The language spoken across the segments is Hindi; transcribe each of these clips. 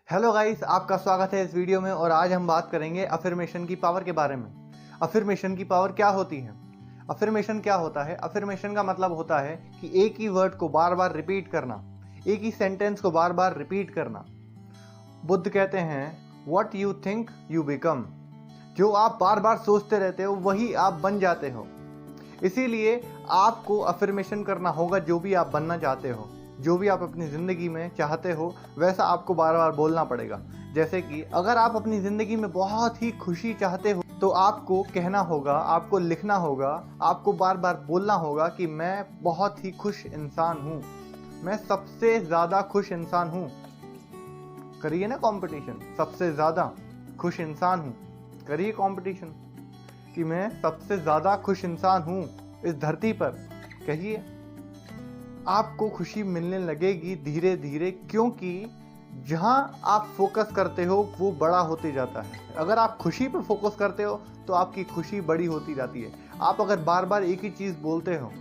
हेलो गाइस, आपका स्वागत है इस वीडियो में। और आज हम बात करेंगे अफर्मेशन की पावर के बारे में। अफर्मेशन की पावर क्या होती है? अफर्मेशन क्या होता है? अफर्मेशन का मतलब होता है कि एक ही वर्ड को बार बार रिपीट करना, एक ही सेंटेंस को बार बार रिपीट करना। बुद्ध कहते हैं what you think you become. जो आप बार बार सोचते रहते हो वही आप बन जाते हो। इसीलिए आपको अफर्मेशन करना होगा। जो भी आप बनना चाहते हो, जो भी आप अपनी ज़िंदगी में चाहते हो, वैसा आपको बार बार बोलना पड़ेगा। जैसे कि अगर आप अपनी ज़िंदगी में बहुत ही खुशी चाहते हो तो आपको कहना होगा, आपको लिखना होगा, आपको बार बार बोलना होगा कि मैं बहुत ही खुश इंसान हूँ, मैं सबसे ज़्यादा खुश इंसान हूँ। करिए ना कंपटीशन, सबसे ज़्यादा खुश इंसान हूँ। करिए कंपटीशन कि मैं सबसे ज़्यादा खुश इंसान हूँ इस धरती पर। कहिए, आपको खुशी मिलने लगेगी धीरे धीरे, क्योंकि जहां आप फोकस करते हो वो बड़ा होते जाता है। अगर आप खुशी पर फोकस करते हो तो आपकी खुशी बड़ी होती जाती है। आप अगर बार बार एक ही चीज़ बोलते हो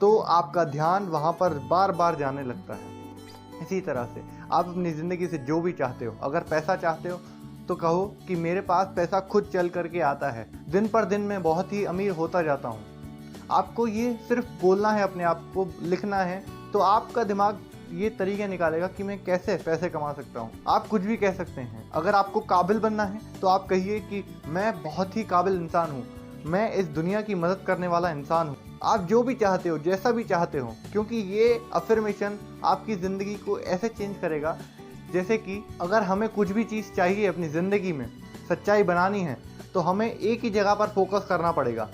तो आपका ध्यान वहां पर बार बार जाने लगता है। इसी तरह से आप अपनी ज़िंदगी से जो भी चाहते हो, अगर पैसा चाहते हो तो कहो कि मेरे पास पैसा खुद चल करके आता है, दिन पर दिन मैं बहुत ही अमीर होता जाता हूँ। आपको ये सिर्फ बोलना है, अपने आप को लिखना है, तो आपका दिमाग ये तरीके निकालेगा कि मैं कैसे पैसे कमा सकता हूँ। आप कुछ भी कह सकते हैं। अगर आपको काबिल बनना है तो आप कहिए कि मैं बहुत ही काबिल इंसान हूँ, मैं इस दुनिया की मदद करने वाला इंसान हूँ। आप जो भी चाहते हो, जैसा भी चाहते हो, क्योंकि ये अफर्मेशन आपकी ज़िंदगी को ऐसे चेंज करेगा। जैसे कि अगर हमें कुछ भी चीज़ चाहिए अपनी ज़िंदगी में, सच्चाई बनानी है, तो हमें एक ही जगह पर फोकस करना पड़ेगा।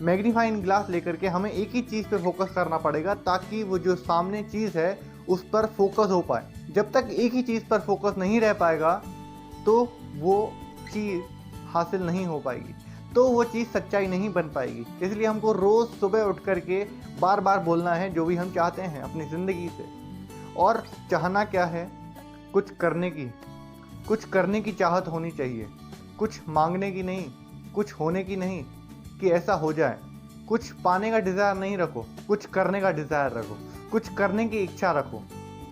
मैग्नीफाइंग ग्लास लेकर के हमें एक ही चीज़ पे फोकस करना पड़ेगा, ताकि वो जो सामने चीज़ है उस पर फोकस हो पाए। जब तक एक ही चीज़ पर फोकस नहीं रह पाएगा तो वो चीज़ हासिल नहीं हो पाएगी, तो वो चीज़ सच्चाई नहीं बन पाएगी। इसलिए हमको रोज़ सुबह उठ करके बार बार बोलना है जो भी हम चाहते हैं अपनी ज़िंदगी से। और चाहना क्या है? कुछ करने की चाहत होनी चाहिए। कुछ मांगने की नहीं, कुछ होने की नहीं कि ऐसा हो जाए। कुछ पाने का डिज़ायर नहीं रखो, कुछ करने का डिज़ायर रखो, कुछ करने की इच्छा रखो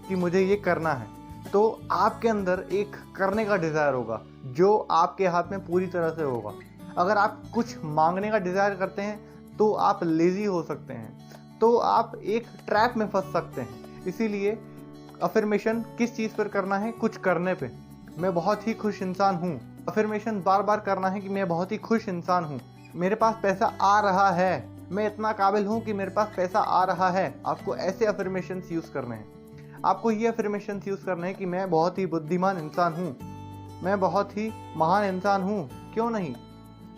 कि मुझे ये करना है। तो आपके अंदर एक करने का डिज़ायर होगा जो आपके हाथ में पूरी तरह से होगा। अगर आप कुछ मांगने का डिज़ायर करते हैं तो आप लेज़ी हो सकते हैं, तो आप एक ट्रैप में फंस सकते हैं। इसीलिए अफर्मेशन किस चीज़ पर करना है? कुछ करने पे। मैं बहुत ही खुश इंसान हूँ। अफर्मेशन बार बार करना है कि मैं बहुत ही खुश इंसान हूँ, मेरे पास पैसा आ रहा है, मैं इतना काबिल हूँ कि मेरे पास पैसा आ रहा है। आपको ऐसे अफर्मेशंस यूज़ करने हैं। आपको ये अफर्मेशंस यूज़ करने हैं कि मैं बहुत ही बुद्धिमान इंसान हूँ, मैं बहुत ही महान इंसान हूँ। क्यों नहीं?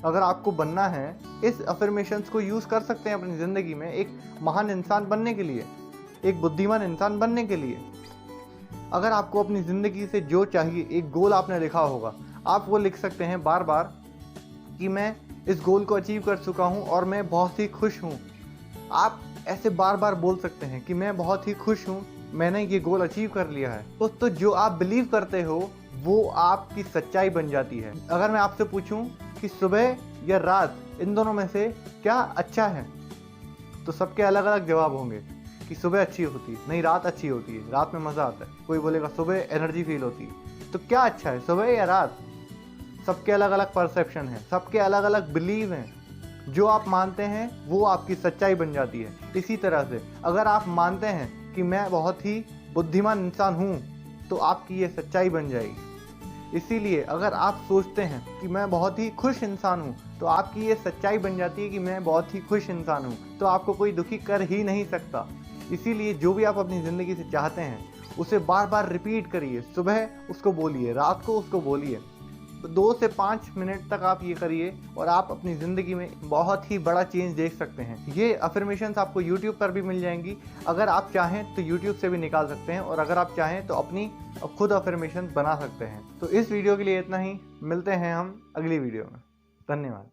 अगर आपको बनना है, इस अफर्मेशंस को यूज़ कर सकते हैं अपनी ज़िंदगी में, एक महान इंसान बनने के लिए, एक बुद्धिमान इंसान बनने के लिए। अगर आपको अपनी ज़िंदगी से जो चाहिए, एक गोल आपने लिखा होगा, आप वो लिख सकते हैं बार बार कि मैं इस गोल को अचीव कर चुका हूँ और मैं बहुत ही खुश हूँ। आप ऐसे बार बार बोल सकते हैं कि मैं बहुत ही खुश हूँ, मैंने ये गोल अचीव कर लिया है। तो जो आप बिलीव करते हो वो आपकी सच्चाई बन जाती है। अगर मैं आपसे पूछूं कि सुबह या रात, इन दोनों में से क्या अच्छा है, तो सबके अलग अलग जवाब होंगे कि सुबह अच्छी होती है, नहीं रात अच्छी होती है, रात में मज़ा आता है। कोई बोलेगा सुबह एनर्जी फील होती है। तो क्या अच्छा है, सुबह या रात? सबके अलग अलग परसेप्शन है, सबके अलग अलग बिलीव हैं। जो आप मानते हैं वो आपकी सच्चाई बन जाती है। इसी तरह से अगर आप मानते हैं कि मैं बहुत ही बुद्धिमान इंसान हूँ, तो आपकी ये सच्चाई बन जाएगी। इसीलिए अगर आप सोचते हैं कि मैं बहुत ही खुश इंसान हूँ, तो आपकी ये सच्चाई बन जाती है कि मैं बहुत ही खुश इंसान हूँ, तो आपको कोई दुखी कर ही नहीं सकता। इसीलिए जो भी आप अपनी ज़िंदगी से चाहते हैं उसे बार बार रिपीट करिए। सुबह उसको बोलिए, रात को उसको बोलिए। 2 से 5 मिनट तक आप ये करिए और आप अपनी ज़िंदगी में बहुत ही बड़ा चेंज देख सकते हैं। ये अफर्मेशंस आपको यूट्यूब पर भी मिल जाएंगी। अगर आप चाहें तो यूट्यूब से भी निकाल सकते हैं, और अगर आप चाहें तो अपनी खुद अफर्मेशंस बना सकते हैं। तो इस वीडियो के लिए इतना ही। मिलते हैं हम अगली वीडियो में। धन्यवाद।